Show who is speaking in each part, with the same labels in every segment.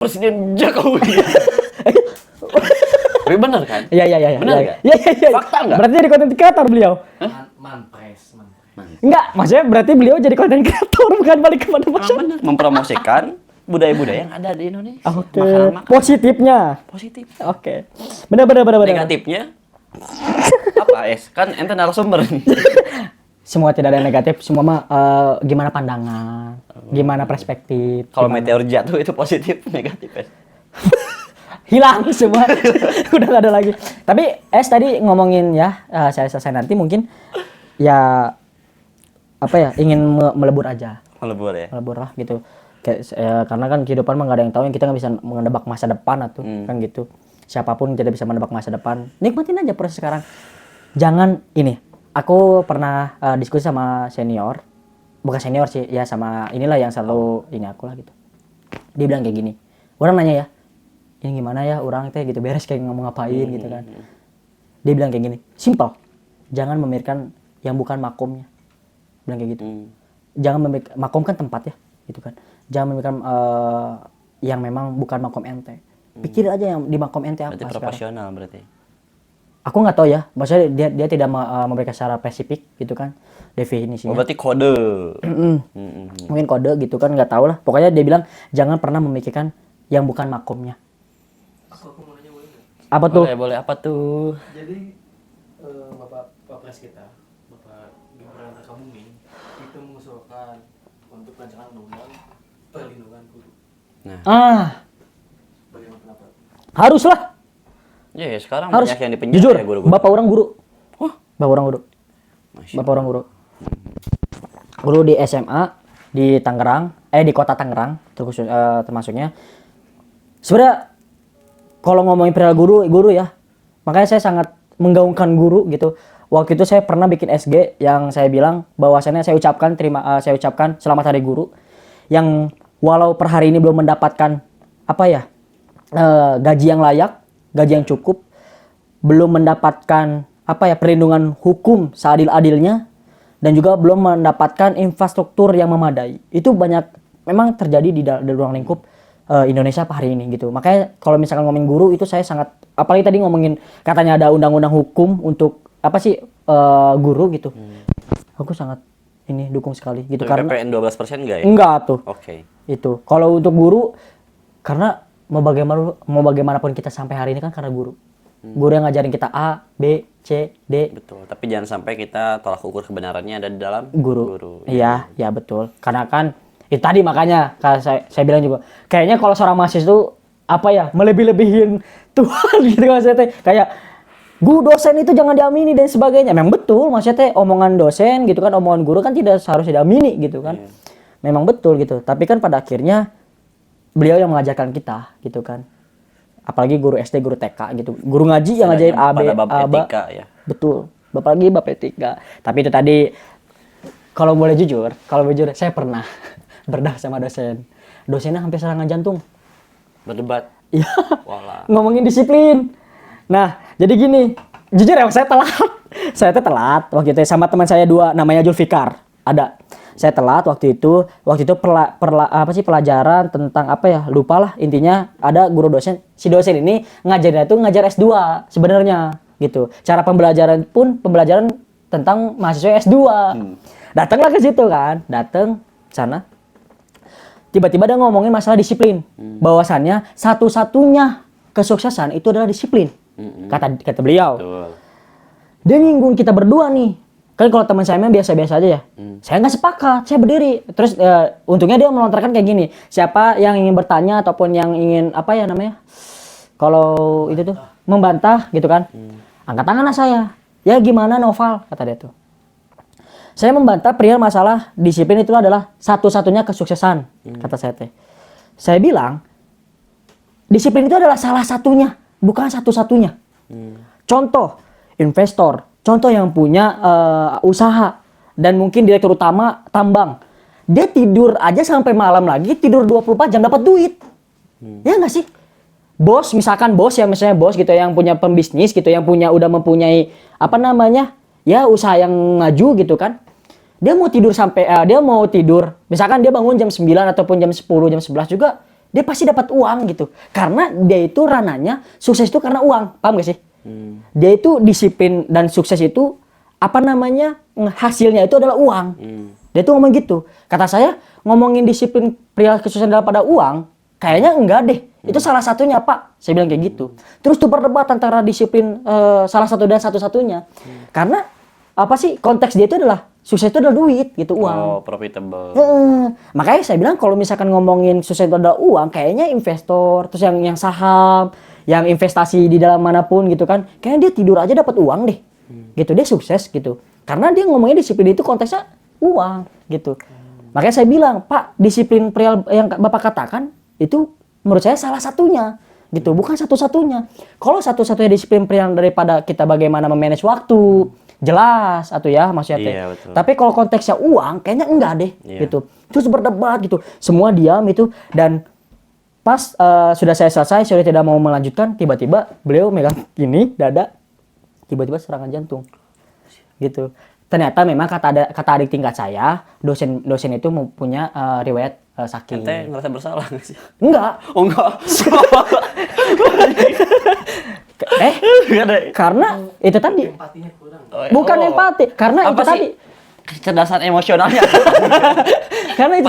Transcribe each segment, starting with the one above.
Speaker 1: Presiden Jokowi. Tapi bener kan?
Speaker 2: Iya.
Speaker 1: Bener nggak?
Speaker 2: Iya.
Speaker 1: Fakta nggak?
Speaker 2: Berarti jadi konten kreator beliau.
Speaker 3: Manpres.
Speaker 2: Enggak, maksudnya berarti beliau jadi konten kreator bukan balik kepada
Speaker 1: Emang
Speaker 2: masyarakat.
Speaker 1: bener mempromosikan budaya-budaya yang ada di Indonesia.
Speaker 2: Oke.
Speaker 1: Makanan-makanan
Speaker 2: Positifnya.
Speaker 1: positif.
Speaker 2: Oke. Benar.
Speaker 1: Negatifnya apa, Kan ente narasumber nih.
Speaker 2: Semua tidak ada negatif, semua mah gimana pandangan, gimana perspektif.
Speaker 1: Kalau
Speaker 2: gimana-
Speaker 1: meteor jatuh itu positif, negatif,
Speaker 2: hilang semua. Udah nggak ada lagi. Tapi tadi ngomongin ya, saya selesai nanti mungkin ya apa ya, ingin melebur aja.
Speaker 1: Melebur ya.
Speaker 2: Melebur lah gitu. Kayak, karena kan kehidupan mah nggak ada yang tahu, yang kita nggak bisa menebak masa depan atau kan gitu. Siapapun tidak bisa menebak masa depan. Nikmatin aja proses sekarang. Jangan ini. Aku pernah diskusi sama senior, bukan senior sih, ya sama inilah yang selalu ini aku lah gitu. Dia bilang kayak gini. Orang nanya ya, ini gimana ya orang teh gitu, beres kayak ngomong ngapain gitu kan. Dia bilang kayak gini, simple. Jangan memikirkan yang bukan makomnya. Bilang kayak gitu. Jangan memikirkan, makom kan tempat ya, gitu kan. Jangan memikirkan yang memang bukan makom ente. Pikir aja yang di makom ente apa
Speaker 1: Berarti
Speaker 2: sekarang.
Speaker 1: proporsional berarti.
Speaker 2: Aku nggak tahu ya, maksudnya dia tidak memberikan secara spesifik gitu kan definisinya.
Speaker 1: Oh, berarti kode.
Speaker 2: Mungkin kode gitu kan, nggak tahu lah. Pokoknya dia bilang jangan pernah memikirkan yang bukan makomnya.
Speaker 3: Aku mau nanya boleh nggak?
Speaker 2: Apa tuh?
Speaker 1: Boleh apa tuh?
Speaker 3: Jadi Bapak Wapres kita, Bapak Gibran Rakabuming itu mengusulkan untuk rancangan undang-undang perlindungan guru. Bagaimana pendapat?
Speaker 2: Haruslah.
Speaker 1: Ya, sekarang
Speaker 2: Harus.
Speaker 1: banyak yang dipenjara
Speaker 2: Jujur,
Speaker 1: ya guru-guru.
Speaker 2: bapak orang guru. Bapak orang guru. Bapak orang guru. Guru di SMA di Tangerang, di kota Tangerang termasuknya. Sebenarnya kalau ngomongin perihal guru ya, makanya saya sangat menggaungkan guru gitu. Waktu itu saya pernah bikin SG yang saya bilang bahwasannya saya ucapkan selamat hari guru yang walau per hari ini belum mendapatkan gaji yang layak, gaji yang cukup, belum mendapatkan perlindungan hukum seadil-adilnya, dan juga belum mendapatkan infrastruktur yang memadai. Itu banyak memang terjadi di ruang lingkup Indonesia hari ini gitu. Makanya kalau misalkan ngomongin guru itu saya sangat, apalagi tadi ngomongin katanya ada undang-undang hukum untuk guru gitu. Aku sangat ini dukung sekali gitu.
Speaker 1: Tapi
Speaker 2: Karena
Speaker 1: PPN 12% enggak ya?
Speaker 2: enggak tuh.
Speaker 1: Oke.
Speaker 2: Itu. Kalau untuk guru, karena mau bagaimanapun kita sampai hari ini kan karena guru. Guru yang ngajarin kita A, B, C, D.
Speaker 1: Betul. Tapi jangan sampai kita tolak ukur kebenarannya ada di dalam
Speaker 2: Guru. Iya, ya betul. Karena kan itu tadi makanya saya bilang juga, kayaknya kalau seorang mahasiswa itu melebih-lebihin Tuhan gitu maksudnya. Kayak guru dosen itu jangan diamini dan sebagainya. Memang betul, maksudnya omongan dosen gitu kan, omongan guru kan tidak seharusnya diamini gitu kan. Memang betul gitu. Tapi kan pada akhirnya beliau yang mengajarkan kita gitu kan. Apalagi guru SD, guru TK gitu. Guru ngaji yang ngajarin A, B,
Speaker 1: pada bab
Speaker 2: A, B.
Speaker 1: etika ya.
Speaker 2: Betul. Apalagi bab etika. Tapi itu tadi kalau boleh jujur, saya pernah berdebat sama dosen. Dosennya hampir serangan jantung.
Speaker 1: Berdebat.
Speaker 2: Iya.
Speaker 1: Walah.
Speaker 2: Ngomongin disiplin. Nah, jadi gini, jujur ya saya telat. Saya telat waktu itu sama teman saya dua namanya Julfikar. Ada. Saya telat waktu itu pelajaran tentang lupa lah, intinya ada guru dosen. Si dosen ini ngajarnya itu ngajar S2 sebenarnya gitu. Cara pembelajaran tentang mahasiswa S2. Datanglah ke situ kan, datang sana. Tiba-tiba dia ngomongin masalah disiplin. Bahwasannya satu-satunya kesuksesan itu adalah disiplin. Kata beliau.
Speaker 1: Betul.
Speaker 2: Dia nyinggung kita berdua nih. Kan kalau teman saya memang biasa-biasa aja ya. Saya nggak sepakat, saya berdiri. Terus untungnya dia melontarkan kayak gini. Siapa yang ingin bertanya ataupun yang ingin kalau itu tuh membantah gitu kan. Angkat tangan lah saya. Ya gimana Noval, kata dia tuh. Saya membantah perihal masalah disiplin itu adalah satu-satunya kesuksesan, kata saya teh. Saya bilang, disiplin itu adalah salah satunya, bukan satu-satunya. Contoh, investor, contoh yang punya usaha, dan mungkin direktur utama tambang. Dia tidur aja sampai malam lagi, tidur 24 jam dapat duit. Ya nggak sih? Bos, misalkan bos gitu yang punya pembisnis gitu, yang udah mempunyai usaha yang maju gitu kan. Dia mau tidur misalkan dia bangun jam 9 ataupun jam 10, jam 11 juga, dia pasti dapat uang gitu. Karena dia itu ranahnya sukses itu karena uang, paham gak sih? Dia itu disiplin dan sukses itu apa namanya hasilnya itu adalah uang. Dia tuh ngomong gitu. Kata saya ngomongin disiplin pria kesuksesan daripada uang, kayaknya enggak deh. Itu salah satunya Pak. Saya bilang kayak gitu. Terus tuh berdebat antara disiplin salah satu dan satu-satunya. Karena apa sih konteks dia itu adalah sukses itu adalah duit gitu, uang.
Speaker 1: Oh, profitable.
Speaker 2: Makanya saya bilang kalau misalkan ngomongin sukses itu adalah uang, kayaknya investor, terus yang saham, yang investasi di dalam manapun gitu kan, kayaknya dia tidur aja dapat uang deh. Gitu, dia sukses gitu. Karena dia ngomongin disiplin itu konteksnya uang gitu. Makanya saya bilang, Pak, disiplin pria yang Bapak katakan itu menurut saya salah satunya gitu, bukan satu-satunya. Kalau satu-satunya disiplin pria daripada kita bagaimana memanage waktu, jelas atau ya maksudnya teh.
Speaker 1: Iya, betul.
Speaker 2: Tapi kalau konteksnya uang kayaknya enggak deh gitu. Terus berdebat gitu. Semua diam itu dan pas sudah saya selesai, sudah tidak mau melanjutkan, tiba-tiba beliau megang gini dada, tiba-tiba serangan jantung. Gitu. Ternyata memang kata adik tingkat saya, dosen itu punya riwayat sakit.
Speaker 1: Ente ngerasa bersalah nggak sih?
Speaker 2: Enggak.
Speaker 1: Oh enggak.
Speaker 2: Karena itu tadi
Speaker 3: Empatinya kurang.
Speaker 2: bukan empati, karena
Speaker 1: Apa
Speaker 2: itu
Speaker 1: sih?
Speaker 2: tadi
Speaker 1: Kecerdasan emosionalnya.
Speaker 2: karena itu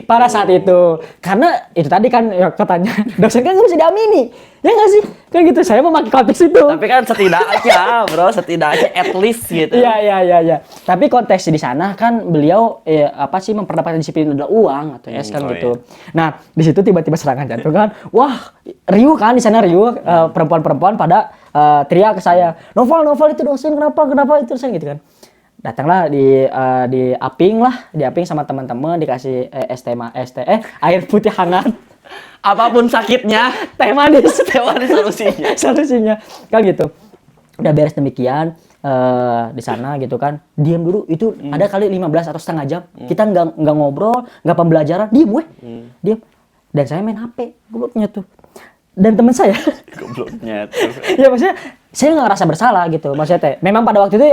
Speaker 2: pada saat itu karena itu tadi kan ya, katanya dosen kan nggak bisa diamini ya nggak sih kan gitu, saya memakai konteks itu.
Speaker 1: Tapi kan setidaknya, bro, setidaknya at least gitu.
Speaker 2: Iya. Tapi konteks di sana kan beliau apa sih memperdapat disiplin adalah uang atau ya kan gitu. Nah di situ tiba-tiba serangan jantung kan, wah riuh kan di sana riuh, perempuan-perempuan pada teriak ke saya, Noval itu dosen kenapa itu dosen gitu kan. Datanglah di aping sama teman-teman, dikasih air putih hangat.
Speaker 1: Apapun sakitnya,
Speaker 2: Teh manis solusinya kan gitu. Udah beres demikian di sana gitu kan, diam dulu itu ada kali 15 atau setengah jam kita nggak ngobrol, nggak pembelajaran, diam diam. Dan saya main HP gobloknya tuh, dan teman saya
Speaker 1: gobloknya tuh.
Speaker 2: ya maksudnya saya nggak ngerasa bersalah gitu, maksudnya teh memang pada waktu itu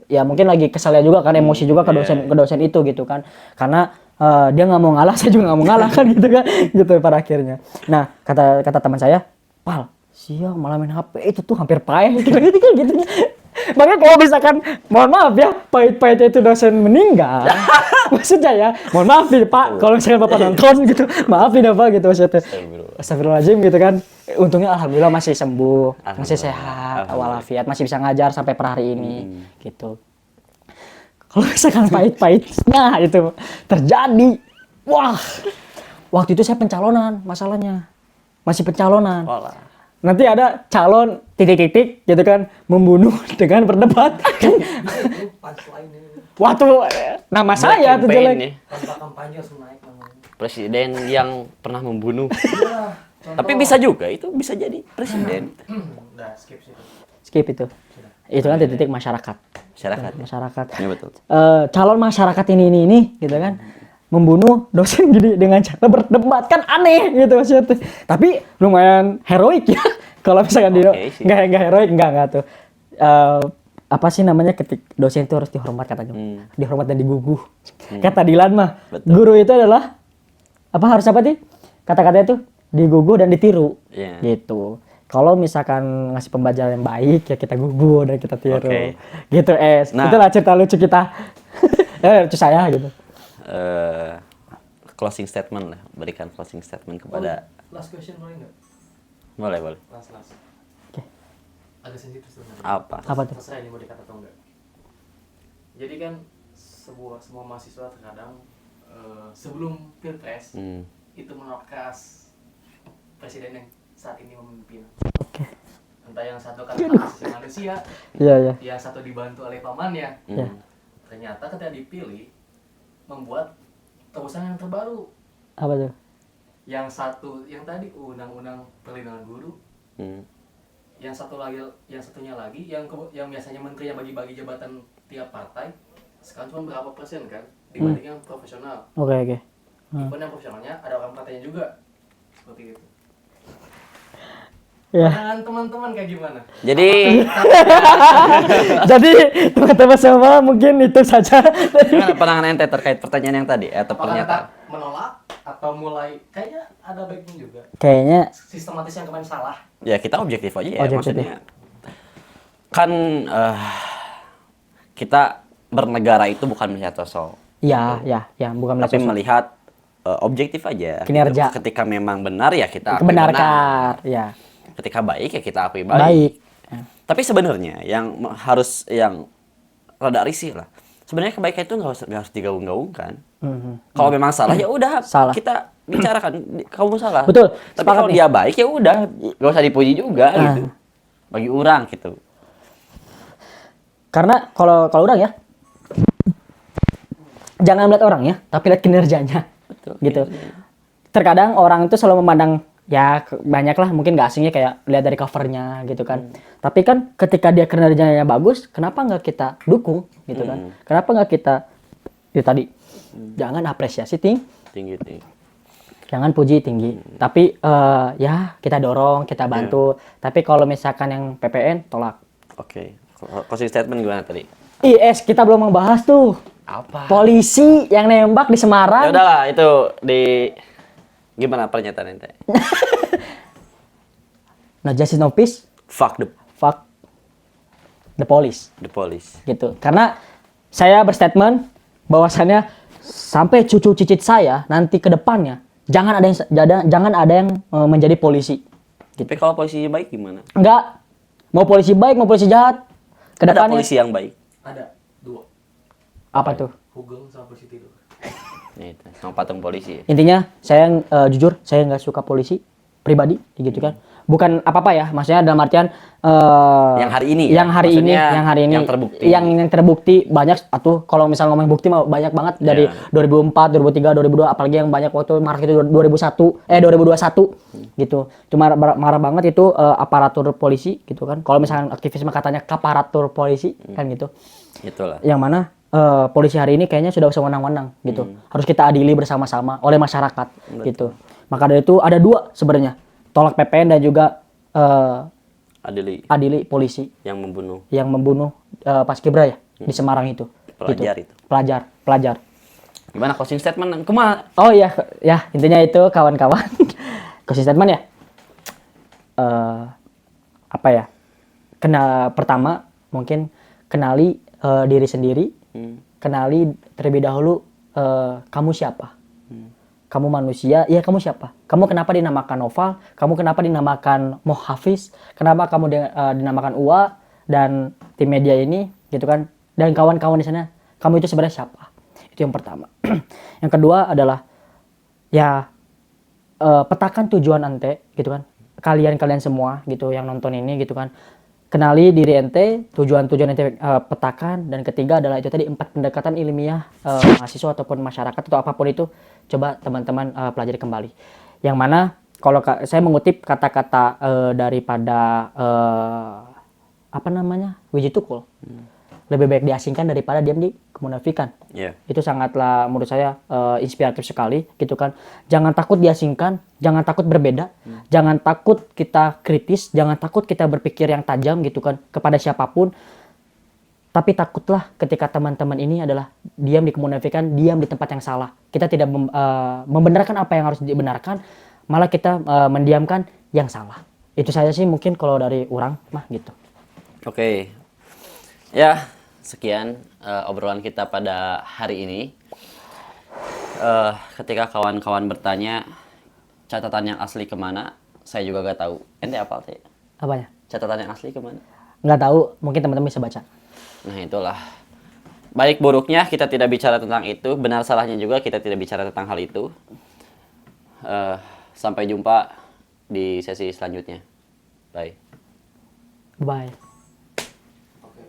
Speaker 2: ya mungkin lagi keselnya juga kan, emosi juga ke dosen itu gitu kan, karena dia nggak mau ngalah, saya juga nggak mau ngalah kan gitu kan gitu pada akhirnya. Nah kata teman saya, Pal siang malah main HP itu tuh hampir payah gitu gitu. Makanya kalau misalkan mohon maaf ya, pahit-pahitnya itu dosen meninggal maksudnya ya mohon maaf nih Pak kalau misalkan Bapak nonton gitu, maafin ya Pak gitu maksudnya. Astagfirullahaladzim gitu kan. Untungnya alhamdulillah masih sembuh, masih sehat walafiat, masih bisa ngajar sampai per hari ini gitu. Kalau misalkan pahit-pahitnya itu terjadi, wah waktu itu saya pencalonan, masalahnya masih pencalonan. Nanti ada calon titik-titik gitu kan, membunuh dengan berdebat kan. Waktu nama saya tuh jelek.
Speaker 3: Tanpa kampanye langsung naik namanya.
Speaker 1: Presiden yang pernah membunuh. Tapi bisa juga, itu bisa jadi presiden.
Speaker 3: Udah skip sih.
Speaker 2: Skip itu. Itu kan titik masyarakat.
Speaker 1: Masyarakat. Ya betul.
Speaker 2: Calon masyarakat ini gitu kan. Membunuh dosen gini dengan cara berdebat kan aneh gitu maksudnya. Tapi lumayan heroik ya. Kalau misalkan nggak heroik enggak tuh. Apa sih namanya, ketik dosen itu harus dihormat katanya. Dihormat dan diguguh. Kata Dilan mah, betul. Guru itu adalah harus apa sih? Kata-katanya itu diguguh dan ditiru. Gitu. Kalau misalkan ngasih pembelajaran yang baik ya kita guguh dan kita tiru. Gitu itulah cerita lucu kita. Lucu saya gitu.
Speaker 1: Closing statement lah, berikan closing statement kepada.
Speaker 3: Last question boleh nggak?
Speaker 1: Boleh.
Speaker 3: Last.
Speaker 2: Oke.
Speaker 3: Agak sensitif sebenarnya.
Speaker 2: Apa tuh?
Speaker 3: Terserah ini mau dikata atau enggak. Jadi kan semua mahasiswa terkadang sebelum pilpres itu menolak presiden yang saat ini memimpin.
Speaker 2: Oke.
Speaker 3: Entah yang satu karena asasi manusia, yang satu dibantu oleh pamannya. Ternyata ketika dipilih membuat terobosan yang terbaru.
Speaker 2: Apa tuh?
Speaker 3: Yang satu, yang tadi undang-undang perlindungan guru. Yang satunya lagi yang biasanya menteri yang bagi-bagi jabatan tiap partai, sekarang cuma berapa persen kan dibanding yang profesional.
Speaker 2: Oke.
Speaker 3: Even yang profesionalnya ada orang partainya juga. Seperti itu.
Speaker 2: Ya.
Speaker 3: Pandangan teman-teman kayak gimana?
Speaker 1: Jadi
Speaker 2: teman-teman semua mungkin itu saja.
Speaker 1: gimana pandangan ente terkait pertanyaan yang tadi atau
Speaker 3: Apakah
Speaker 1: pernyataan?
Speaker 3: menolak apa mulai kayaknya ada baiknya juga.
Speaker 2: Kayaknya
Speaker 3: Sistematis yang kemarin salah.
Speaker 1: Ya kita objektif aja ya,
Speaker 2: Objektif,
Speaker 1: maksudnya kan kita bernegara itu bukan melihat sosok,
Speaker 2: ya bukan
Speaker 1: tapi
Speaker 2: melihat sosok.
Speaker 1: melihat objektif aja.
Speaker 2: Kinerja.
Speaker 1: Gitu. Ketika memang benar ya kita akui
Speaker 2: Benarkan,
Speaker 1: benar.
Speaker 2: ya.
Speaker 1: Ketika baik ya kita akui baik.
Speaker 2: Baik. Ya.
Speaker 1: Tapi sebenarnya yang rada risih lah. Sebenarnya kebaikan itu nggak harus digaung-gaungkan. Kalau memang salah ya udah
Speaker 2: Salah.
Speaker 1: kita bicarakan kamu salah.
Speaker 2: Betul,
Speaker 1: Tapi
Speaker 2: sepakat
Speaker 1: kalau
Speaker 2: nih.
Speaker 1: dia baik ya udah nggak usah dipuji juga gitu. Bagi orang gitu.
Speaker 2: Karena kalau orang ya, jangan melihat orang ya, tapi lihat kinerjanya.
Speaker 1: Betul.
Speaker 2: Gitu. Terkadang orang itu selalu memandang ya banyak lah mungkin nggak asingnya kayak lihat dari covernya gitu kan. Tapi kan ketika dia kinerjanya bagus, kenapa nggak kita dukung gitu kan? Kenapa nggak kita itu tadi jangan apresiasi
Speaker 1: Tinggi.
Speaker 2: jangan puji tinggi. Tapi ya kita dorong, kita bantu. Tapi kalau misalkan yang PPN tolak.
Speaker 1: Oke. Closing statement gimana tadi?
Speaker 2: IS kita belum membahas tuh.
Speaker 1: Apa?
Speaker 2: Polisi yang nembak di
Speaker 1: Ya
Speaker 2: Semarang.
Speaker 1: udahlah itu di gimana pernyataan ente?
Speaker 2: No justice no peace,
Speaker 1: Fuck
Speaker 2: fuck the police.
Speaker 1: the police.
Speaker 2: Gitu. Karena saya berstatement bahwasannya sampai cucu cicit saya nanti ke depannya jangan ada yang menjadi polisi.
Speaker 1: Tapi kalau polisi baik gimana?
Speaker 2: Enggak. Mau polisi baik, mau polisi jahat. Ke
Speaker 1: Ada
Speaker 2: depannya
Speaker 1: polisi yang baik.
Speaker 3: Ada 2.
Speaker 2: apa tuh?
Speaker 3: Hugeng sama polisi tidur.
Speaker 1: Nih, itu, sama patung polisi.
Speaker 2: Intinya saya jujur saya nggak suka polisi pribadi gitu kan. Bukan apa-apa ya, maksudnya dalam artian
Speaker 1: Yang hari ini ya?
Speaker 2: yang hari ini,
Speaker 1: Maksudnya
Speaker 2: yang hari ini,
Speaker 1: yang terbukti.
Speaker 2: yang terbukti banyak atuh. Kalau misal ngomong bukti mah banyak banget dari
Speaker 1: Ya.
Speaker 2: 2004, 2003, 2002, apalagi yang banyak waktu marak itu 2021 gitu. Cuma marah banget itu aparatur polisi gitu kan. Kalau misalkan aktivisme katanya kaparatur polisi kan gitu.
Speaker 1: Itulah.
Speaker 2: Yang mana polisi hari ini kayaknya sudah sewenang-wenang gitu. Harus kita adili bersama-sama oleh masyarakat gitu. Maka dari itu ada 2 sebenarnya. Tolak PPN dan juga adili polisi
Speaker 1: Yang membunuh.
Speaker 2: yang membunuh Paskibra ya di Semarang itu.
Speaker 1: Pelajar
Speaker 2: Gitu.
Speaker 1: itu.
Speaker 2: Pelajar.
Speaker 1: Gimana closing statement? Kumaha?
Speaker 2: Oh iya, ya intinya itu kawan-kawan. Closing statement ya. Apa ya? Pertama mungkin kenali diri sendiri. Kenali terlebih dahulu kamu siapa. Kamu manusia, ya kamu siapa? Kamu kenapa dinamakan Noval? Kamu kenapa dinamakan Mohafiz? Kenapa kamu dinamakan Uwa dan tim media ini gitu kan? Dan kawan-kawan di sana, kamu itu sebenarnya siapa? Itu yang pertama. Yang kedua adalah ya petakan tujuan ente gitu kan. Kalian semua gitu yang nonton ini gitu kan. Kenali diri ente, tujuan-tujuan ente petakan, dan ketiga adalah itu tadi 4 pendekatan ilmiah mahasiswa ataupun masyarakat atau apapun itu, coba teman-teman pelajari kembali. Yang mana kalau saya mengutip kata-kata daripada apa namanya Wiji Tukul, lebih baik diasingkan daripada diam di kemunafikan.
Speaker 1: Iya.
Speaker 2: Itu sangatlah menurut saya inspiratif sekali gitu kan. Jangan takut diasingkan, jangan takut berbeda, jangan takut kita kritis, jangan takut kita berpikir yang tajam gitu kan kepada siapapun. Tapi takutlah ketika teman-teman ini adalah diam di kemunafikan, diam di tempat yang salah. Kita tidak membenarkan apa yang harus dibenarkan, malah kita mendiamkan yang salah. Itu saja sih mungkin kalau dari orang mah gitu.
Speaker 1: Oke. Ya, sekian obrolan kita pada hari ini. Ketika kawan-kawan bertanya catatan yang asli kemana, saya juga gak tahu. Ente apa sih?
Speaker 2: Apanya?
Speaker 1: Catatan yang asli kemana?
Speaker 2: Nggak tahu, mungkin teman-teman bisa baca.
Speaker 1: Nah itulah. Baik buruknya kita tidak bicara tentang itu, benar salahnya juga kita tidak bicara tentang hal itu. Sampai jumpa di sesi selanjutnya. Bye.
Speaker 2: Bye.